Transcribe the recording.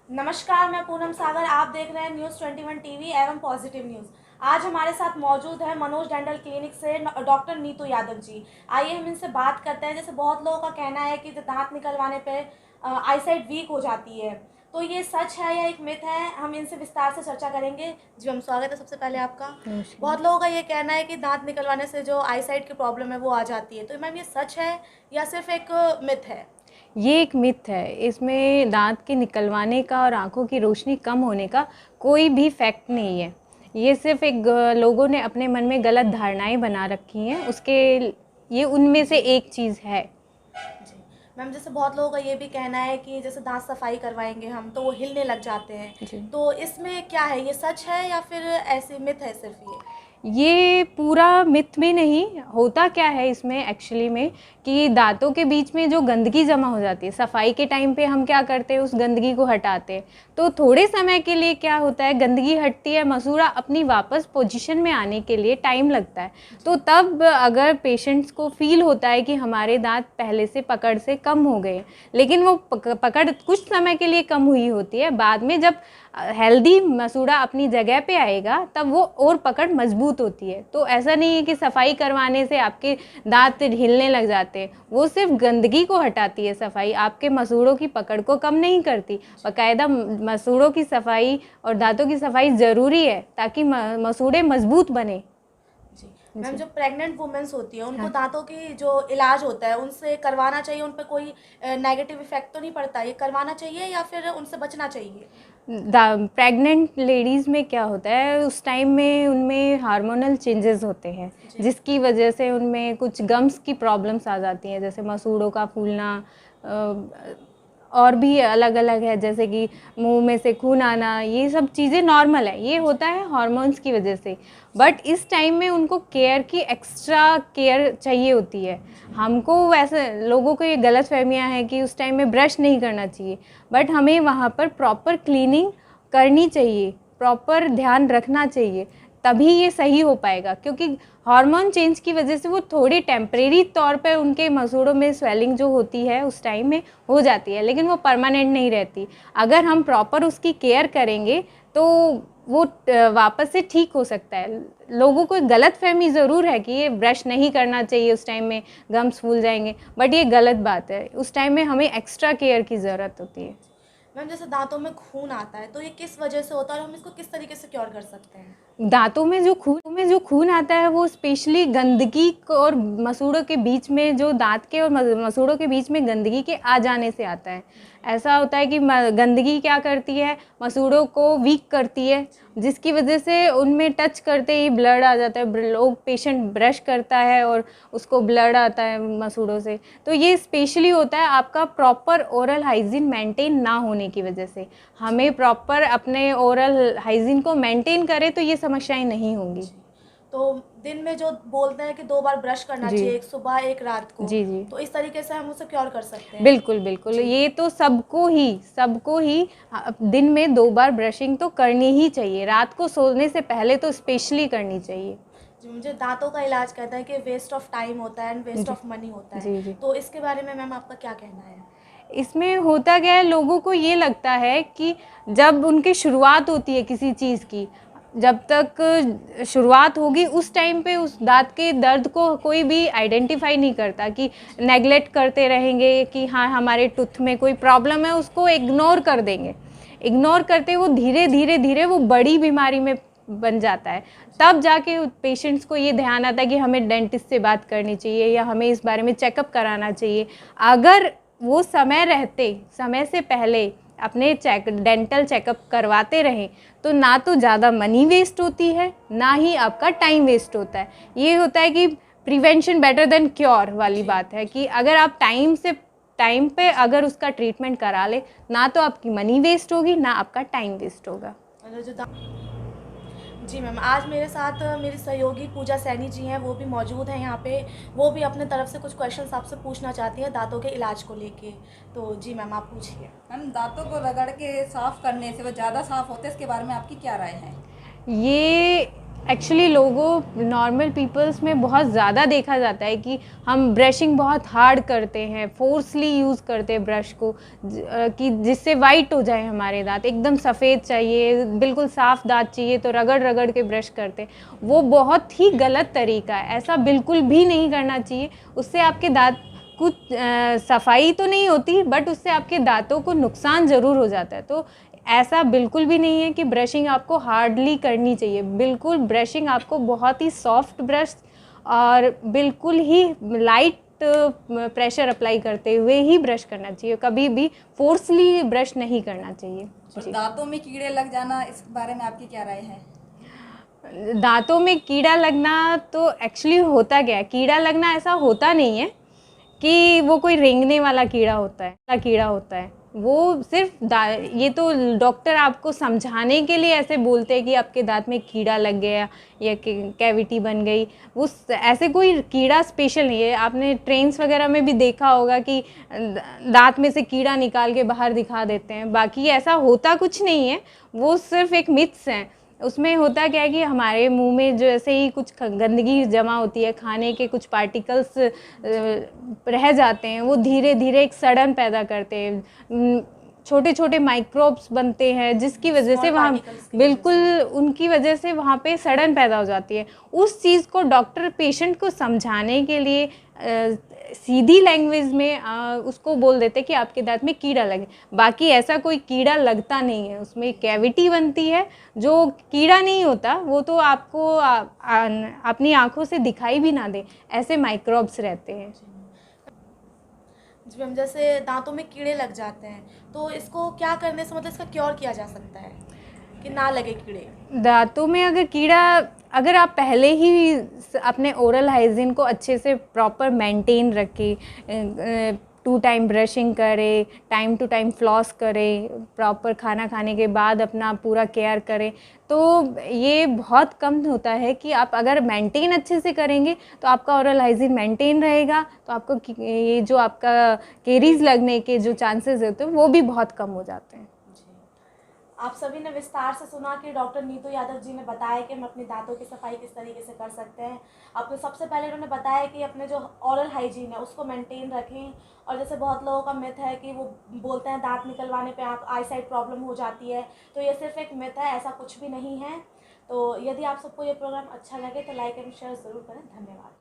नमस्कार, मैं पूनम सागर। आप देख रहे हैं न्यूज़ 21 टीवी एवं पॉजिटिव न्यूज़। आज हमारे साथ मौजूद है मनोज डेंटल क्लिनिक से डॉक्टर नीतू यादव जी। आइए हम इनसे बात करते हैं। जैसे बहुत लोगों का कहना है कि दांत निकलवाने पे आईसाइट वीक हो जाती है, तो ये सच है या एक मिथ है? हम इनसे विस्तार से चर्चा करेंगे। जी मैम, स्वागत है सबसे पहले आपका। बहुत लोगों का ये कहना है कि दांत निकलवाने से जो आईसाइट की प्रॉब्लम है वो आ जाती है, तो मैम ये सच है या सिर्फ एक मिथ है? ये एक मिथ है। इसमें दांत के निकलवाने का और आंखों की रोशनी कम होने का कोई भी फैक्ट नहीं है। ये सिर्फ एक लोगों ने अपने मन में गलत धारणाएं बना रखी हैं, उसके ये उनमें से एक चीज़ है। जी मैम, जैसे बहुत लोगों का ये भी कहना है कि जैसे दांत सफाई करवाएंगे हम तो वो हिलने लग जाते हैं, जी, तो इसमें क्या है, ये सच है या फिर ऐसे मिथ है सिर्फ ये? ये पूरा मिथ में नहीं होता। क्या है इसमें एक्चुअली में कि दांतों के बीच में जो गंदगी जमा हो जाती है, सफाई के टाइम पे हम क्या करते हैं, उस गंदगी को हटाते हैं। तो थोड़े समय के लिए क्या होता है, गंदगी हटती है, मसूड़ा अपनी वापस पोजीशन में आने के लिए टाइम लगता है। तो तब अगर पेशेंट्स को फील होता है कि हमारे दांत पहले से पकड़ से कम हो गए, लेकिन वो पकड़ कुछ समय के लिए कम हुई होती है, बाद में जब हेल्दी मसूड़ा अपनी जगह पे आएगा तब वो और पकड़ मजबूत होती है। तो ऐसा नहीं है कि सफाई करवाने से आपके दांत हिलने लग जाते हैं, वो सिर्फ गंदगी को हटाती है सफाई, आपके मसूड़ों की पकड़ को कम नहीं करती। बाकायदा मसूड़ों की सफाई और दांतों की सफाई ज़रूरी है ताकि मसूड़े मजबूत बने। जी मैम, जो प्रेग्नेंट वुमेन्स होती है उनको हाँ। दांतों की जो इलाज होता है उनसे करवाना चाहिए, उन पर कोई नेगेटिव इफेक्ट तो नहीं पड़ता? ये करवाना चाहिए या फिर उनसे बचना चाहिए? प्रेग्नेंट लेडीज़ में क्या होता है, उस टाइम में उनमें हार्मोनल चेंजेस होते हैं, जिसकी वजह से उनमें कुछ गम्स की प्रॉब्लम्स आ जाती हैं, जैसे मसूड़ों का फूलना, और भी अलग अलग है, जैसे कि मुंह में से खून आना। ये सब चीज़ें नॉर्मल है, ये होता है हार्मोन्स की वजह से। बट इस टाइम में उनको केयर की एक्स्ट्रा केयर चाहिए होती है। हमको वैसे लोगों को ये गलत फहमियाँ हैं कि उस टाइम में ब्रश नहीं करना चाहिए, बट हमें वहाँ पर प्रॉपर क्लीनिंग करनी चाहिए, प्रॉपर ध्यान रखना चाहिए, तभी ये सही हो पाएगा। क्योंकि हार्मोन चेंज की वजह से वो थोड़ी टेम्परेरी तौर पे उनके मसूड़ों में स्वेलिंग जो होती है उस टाइम में हो जाती है, लेकिन वो परमानेंट नहीं रहती। अगर हम प्रॉपर उसकी केयर करेंगे तो वो वापस से ठीक हो सकता है। लोगों को गलत फहमी ज़रूर है कि ये ब्रश नहीं करना चाहिए, उस टाइम में गम्स फूल जाएंगे, बट ये गलत बात है। उस टाइम में हमें एक्स्ट्रा केयर की ज़रूरत होती है। मैम, जैसे दांतों में खून आता है तो ये किस वजह से होता है और हम इसको किस तरीके से क्योर कर सकते हैं? दांतों में जो खून आता है वो स्पेशली गंदगी और मसूड़ों के बीच में, जो दांत के और मसूड़ों के बीच में गंदगी के आ जाने से आता है। ऐसा होता है कि गंदगी क्या करती है, मसूड़ों को वीक करती है, जिसकी वजह से उनमें टच करते ही ब्लड आ जाता है। लोग पेशेंट ब्रश करता है और उसको ब्लड आता है मसूड़ों से। तो ये स्पेशली होता है आपका प्रॉपर ओरल हाइजीन मेंटेन ना होने की वजह से। हमें प्रॉपर अपने ओरल हाइजीन को मेंटेन करें तो ये समस्याएं नहीं होंगी। तो दिन में जो बोलते हैं कि 2 बार ब्रश करना जी चाहिए, एक सुबह एक रात को, जी जी, तो इस तरीके से हम उसे क्योर कर सकते हैं? बिल्कुल बिल्कुल। ये तो सबको ही दिन में 2 बार ब्रशिंग तो करनी ही चाहिए, रात को सोने से पहले तो स्पेशली करनी चाहिए। जी, मुझे दांतों का इलाज कहते हैं कि वेस्ट ऑफ टाइम होता है एंड वेस्ट जी ऑफ मनी होता है, जी जी, तो इसके बारे में मैम आपका क्या कहना है? इसमें होता क्या है, लोगों को ये लगता है कि जब उनकी शुरुआत होती है किसी चीज़ की, जब तक शुरुआत होगी उस टाइम पे उस दांत के दर्द को कोई भी आइडेंटिफाई नहीं करता, कि नेगलेक्ट करते रहेंगे कि हाँ हमारे टूथ में कोई प्रॉब्लम है, उसको इग्नोर कर देंगे। इग्नोर करते वो धीरे धीरे धीरे वो बड़ी बीमारी में बन जाता है। तब जाके पेशेंट्स को ये ध्यान आता है कि हमें डेंटिस्ट से बात करनी चाहिए या हमें इस बारे में चेकअप कराना चाहिए। अगर वो समय से पहले अपने डेंटल चेकअप करवाते रहें तो ना तो ज़्यादा मनी वेस्ट होती है, ना ही आपका टाइम वेस्ट होता है। ये होता है कि प्रिवेंशन बेटर देन क्योर वाली बात है, कि अगर आप टाइम पे अगर उसका ट्रीटमेंट करा ले, ना तो आपकी मनी वेस्ट होगी ना आपका टाइम वेस्ट होगा। मतलब जी मैम, आज मेरे साथ मेरी सहयोगी पूजा सैनी जी हैं, वो भी मौजूद हैं यहाँ पे। वो भी अपने तरफ से कुछ क्वेश्चंस आपसे पूछना चाहती हैं दांतों के इलाज को लेके। तो जी मैम, आप पूछिए। मैम, दांतों को रगड़ के साफ करने से वो ज़्यादा साफ होते हैं, इसके बारे में आपकी क्या राय है? ये एक्चुअली लोगों नॉर्मल पीपल्स में बहुत ज़्यादा देखा जाता है कि हम ब्रशिंग बहुत हार्ड करते हैं, फोर्सली यूज़ करते हैं ब्रश को कि जिससे वाइट हो जाए हमारे दांत, एकदम सफ़ेद चाहिए, बिल्कुल साफ़ दांत चाहिए तो रगड़ रगड़ के ब्रश करते हैं। वो बहुत ही गलत तरीका है, ऐसा बिल्कुल भी नहीं करना चाहिए। उससे आपके दांत कुछ सफाई तो नहीं होती, बट उससे आपके दांतों को नुकसान ज़रूर हो जाता है। तो ऐसा बिल्कुल भी नहीं है कि ब्रशिंग आपको हार्डली करनी चाहिए। बिल्कुल ब्रशिंग आपको बहुत ही सॉफ्ट ब्रश और बिल्कुल ही लाइट प्रेशर अप्लाई करते हुए ही ब्रश करना चाहिए, कभी भी फोर्सली ब्रश नहीं करना चाहिए। और जी। दांतों में कीड़े लग जाना, इस बारे में आपकी क्या राय है? दांतों में कीड़ा लगना तो एक्चुअली होता क्या है, कीड़ा लगना ऐसा होता नहीं है कि वो कोई रेंगने वाला कीड़ा होता है। वो सिर्फ ये तो डॉक्टर आपको समझाने के लिए ऐसे बोलते हैं कि आपके दांत में कीड़ा लग गया या कैविटी बन गई। वो ऐसे कोई कीड़ा स्पेशल नहीं है। आपने ट्रेन्स वगैरह में भी देखा होगा कि दांत में से कीड़ा निकाल के बाहर दिखा देते हैं, बाकी ऐसा होता कुछ नहीं है। वो सिर्फ एक मिथ्स हैं। उसमें होता क्या है कि हमारे मुंह में जो ऐसे ही कुछ गंदगी जमा होती है, खाने के कुछ पार्टिकल्स रह जाते हैं, वो धीरे धीरे एक सड़न पैदा करते हैं, छोटे छोटे माइक्रोब्स बनते हैं, जिसकी वजह से वहाँ बिल्कुल उनकी वजह से वहाँ पे सड़न पैदा हो जाती है। उस चीज़ को डॉक्टर पेशेंट को समझाने के लिए सीधी लैंग्वेज में उसको बोल देते हैं कि आपके दांत में कीड़ा लगे। बाकी ऐसा कोई कीड़ा लगता नहीं है, उसमें कैविटी बनती है। जो कीड़ा नहीं होता वो तो आपको अपनी आंखों से दिखाई भी ना दे, ऐसे माइक्रोब्स रहते हैं। जब हम जैसे दांतों में कीड़े लग जाते हैं तो इसको क्या करने से मतलब इसका क्योर किया जा सकता है कि ना लगे कीड़े? दांतों में अगर कीड़ा, अगर आप पहले ही अपने ओरल हाइजीन को अच्छे से प्रॉपर मेंटेन रखें, 2 टाइम ब्रशिंग करें, टाइम टू टाइम फ्लॉस करें, प्रॉपर खाना खाने के बाद अपना पूरा केयर करें, तो ये बहुत कम होता है कि आप अगर मेंटेन अच्छे से करेंगे तो आपका ओरल हाइजीन मेंटेन रहेगा, तो आपको ये जो आपका केरीज लगने के जो चांसेस होते हैं वो भी बहुत कम हो जाते हैं। आप सभी ने विस्तार से सुना कि डॉक्टर नीतू यादव जी ने बताया कि हम अपने दांतों की सफाई किस तरीके से कर सकते हैं। आपको सबसे पहले उन्होंने बताया कि अपने जो ओरल हाइजीन है उसको मेंटेन रखें, और जैसे बहुत लोगों का मिथ है कि वो बोलते हैं दांत निकलवाने पे आप आई साइट प्रॉब्लम हो जाती है, तो ये सिर्फ एक मिथ है, ऐसा कुछ भी नहीं है। तो यदि आप सबको ये प्रोग्राम अच्छा लगे तो लाइक एंड शेयर ज़रूर करें। धन्यवाद।